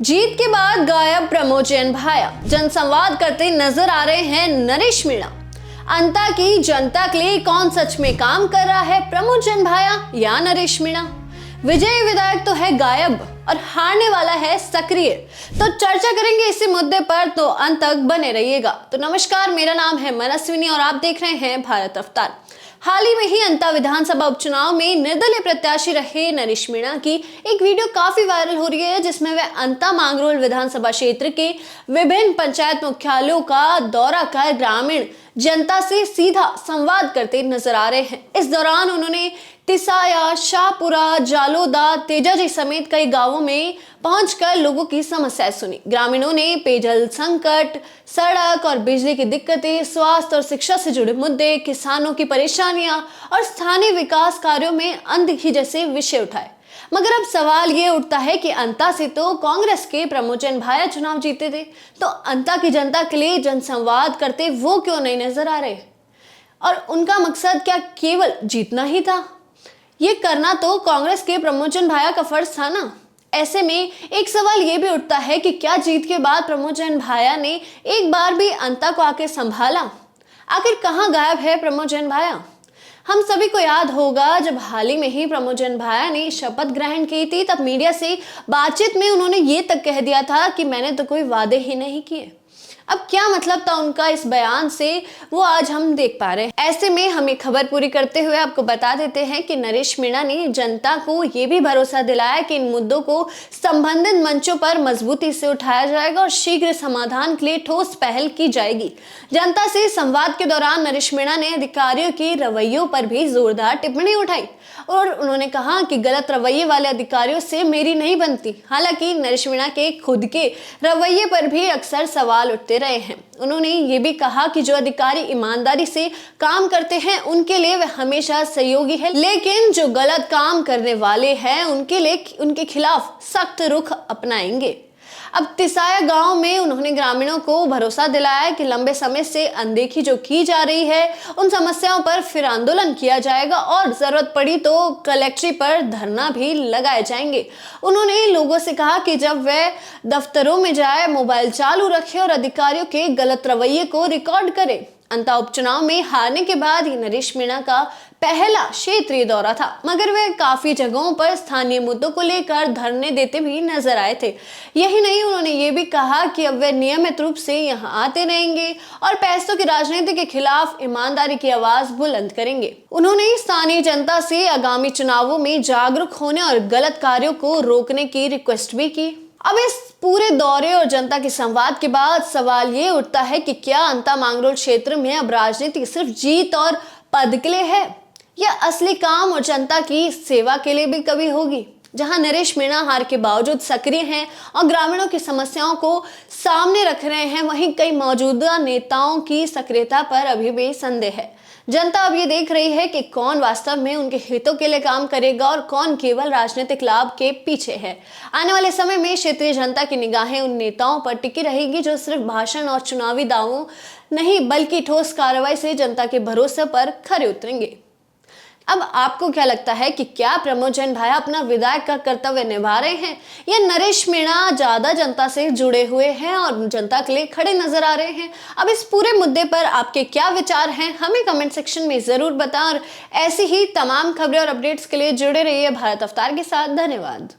जीत के बाद गायब प्रमोद जैन भाया, जनसंवाद करते नजर आ रहे हैं नरेश मीणा। अंता की जनता के लिए कौन सच में काम कर रहा है, प्रमोद जैन भाया या नरेश मीणा? विजयी विधायक तो है गायब और हारने वाला है सक्रिय। तो चर्चा करेंगे इसी मुद्दे पर, तो अंत तक बने रहिएगा। तो नमस्कार, मेरा नाम है मनस्विनी और आप देख रहे हैं भारत अवतार। हाल ही में ही अंता विधानसभा उपचुनाव में निर्दलीय प्रत्याशी रहे नरेश मीणा की एक वीडियो काफी वायरल हो रही है, जिसमें वे अंता मांगरोल विधानसभा क्षेत्र के विभिन्न पंचायत मुख्यालयों का दौरा कर ग्रामीण जनता से सीधा संवाद करते नजर आ रहे हैं। इस दौरान उन्होंने तिसाया, शाहपुरा, जालोदा, तेजाजी समेत कई गांवों में पहुंचकर लोगों की समस्याएं सुनी। ग्रामीणों ने पेयजल संकट, सड़क और बिजली की दिक्कतें, स्वास्थ्य और शिक्षा से जुड़े मुद्दे, किसानों की परेशानियां और स्थानीय विकास कार्यों में अनदेखी जैसे विषय उठाए। मगर अब सवाल ये उठता है कि अंता से तो कांग्रेस के प्रमोद जैन भाया चुनाव जीते थे, तो अंता की जनता के लिए जनसंवाद करते वो क्यों नहीं नजर आ रहे? और उनका मकसद क्या केवल जीतना ही था? ये करना तो कांग्रेस के प्रमोद जैन भाया का फर्ज था ना। ऐसे में एक सवाल ये भी उठता है कि क्या जीत के बाद प्रमोद जैन भाया ने एक बार भी अंता को आके संभाला? आखिर कहाँ गायब है प्रमोद जैन भाया? हम सभी को याद होगा, जब हाल ही में ही प्रमोद जैन भाया ने शपथ ग्रहण की थी, तब मीडिया से बातचीत में उन्होंने ये तक कह दिया था कि मैंने तो कोई वादे ही नहीं किए। अब क्या मतलब था उनका इस बयान से, वो आज हम देख पा रहे हैं। ऐसे में हमें खबर पूरी करते हुए आपको बता देते हैं कि नरेश मीणा ने जनता को ये भी भरोसा दिलाया कि इन मुद्दों को संबंधित मंचों पर मजबूती से उठाया जाएगा और शीघ्र समाधान के लिए ठोस पहल की जाएगी। जनता से संवाद के दौरान नरेश मीणा ने अधिकारियों के रवैयों पर भी जोरदार टिप्पणी उठाई और उन्होंने कहा कि गलत रवैये वाले अधिकारियों से मेरी नहीं बनती। हालांकि नरेश मीणा के खुद के रवैये पर भी अक्सर सवाल उठते रहे हैं। उन्होंने ये भी कहा कि जो अधिकारी ईमानदारी से काम करते हैं उनके लिए वे हमेशा सहयोगी है, लेकिन जो गलत काम करने वाले हैं उनके लिए उनके खिलाफ सख्त रुख अपनाएंगे। अब तिसाया गांव में उन्होंने ग्रामीणों को भरोसा दिलाया कि लंबे समय से अनदेखी जो की जा रही है, उन समस्याओं पर फिर आंदोलन किया जाएगा और जरूरत पड़ी तो कलेक्ट्री पर धरना भी लगाए जाएंगे। उन्होंने लोगों से कहा कि जब वे दफ्तरों में जाए, मोबाइल चालू रखे और अधिकारियों के गलत रवैये को रिकॉर्ड करे। अंता उपचुनाव में हारने के बाद ये नरेश मीणा का पहला क्षेत्रीय दौरा था, मगर वे काफी जगहों पर स्थानीय मुद्दों को लेकर धरने देते भी नजर आए थे। यही नहीं, उन्होंने ये भी कहा कि अब वे नियमित रूप से यहाँ आते रहेंगे और पैसों की राजनीति के खिलाफ ईमानदारी की आवाज बुलंद करेंगे। उन्होंने स्थानीय जनता से आगामी चुनावों में जागरूक होने और गलत कार्यों को रोकने की रिक्वेस्ट भी की। अब इस पूरे दौरे और जनता के संवाद के बाद सवाल ये उठता है कि क्या अंता मांगरोल क्षेत्र में अब राजनीति सिर्फ जीत और पद के लिए है, या असली काम और जनता की सेवा के लिए भी कभी होगी? जहां नरेश मीणा हार के बावजूद सक्रिय हैं और ग्रामीणों की समस्याओं को सामने रख रहे हैं, वहीं कई मौजूदा नेताओं की सक्रियता पर अभी भी संदेह है। जनता अब ये देख रही है कि कौन वास्तव में उनके हितों के लिए काम करेगा और कौन केवल राजनीतिक लाभ के पीछे है। आने वाले समय में क्षेत्रीय जनता की निगाहें उन नेताओं पर टिकी रहेगी जो सिर्फ भाषण और चुनावी दावों नहीं, बल्कि ठोस कार्रवाई से जनता के भरोसे पर खरे उतरेंगे। अब आपको क्या लगता है कि क्या प्रमोद जैन भाया अपना विधायक का कर्तव्य निभा रहे हैं, या नरेश मीणा ज्यादा जनता से जुड़े हुए हैं और जनता के लिए खड़े नजर आ रहे हैं? अब इस पूरे मुद्दे पर आपके क्या विचार हैं, हमें कमेंट सेक्शन में जरूर बताएं और ऐसी ही तमाम खबरें और अपडेट्स के लिए जुड़े रहिए भारत अवतार के साथ। धन्यवाद।